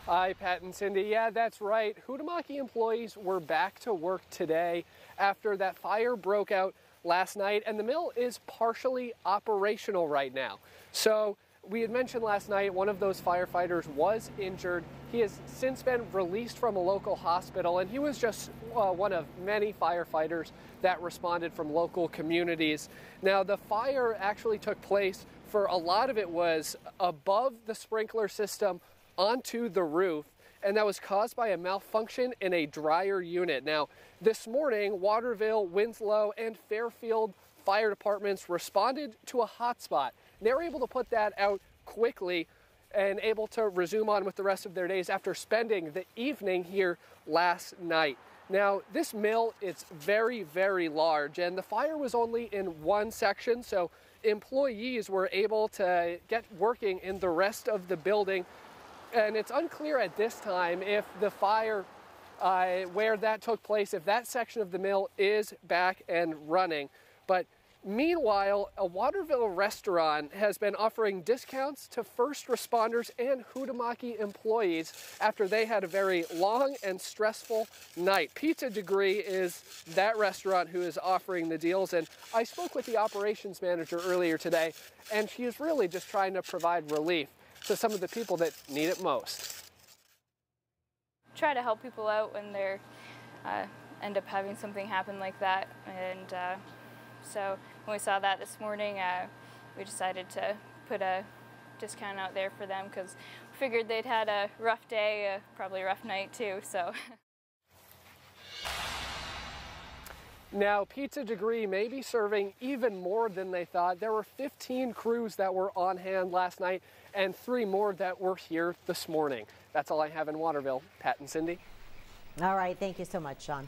Hi, Pat and Cindy. Yeah, that's right. Huhtamaki employees were back to work today after that fire broke out last night, and the mill is partially operational right now. So we had mentioned last night one of those firefighters was injured. He has since been released from a local hospital, and he was just one of many firefighters that responded from local communities. Now, the fire actually took place for a lot of it was above the sprinkler system onto the roof, and that was caused by a malfunction in a dryer unit. Now, this morning, Waterville, Winslow, and Fairfield fire departments responded to a hotspot. They were able to put that out quickly and able to resume on with the rest of their days after spending the evening here last night. Now, this mill is very, very large, and the fire was only in one section, so employees were able to get working in the rest of the building. And it's unclear at this time if the fire where that took place, if that section of the mill is back and running. But meanwhile, a Waterville restaurant has been offering discounts to first responders and Huhtamaki employees after they had a very long and stressful night. Pizza Degree is that restaurant who is offering the deals, and I spoke with the operations manager earlier today, and she is really just trying to provide relief to some of the people that need it most. Try to help people out when they're end up having something happen like that, and so when we saw that this morning, we decided to put a discount out there for them because we figured they'd had a rough day, probably a rough night too. So. Now, Pizza Degree may be serving even more than they thought. There were 15 crews that were on hand last night and 3 more that were here this morning. That's all I have in Waterville. Pat and Cindy. All right, thank you so much, Sean.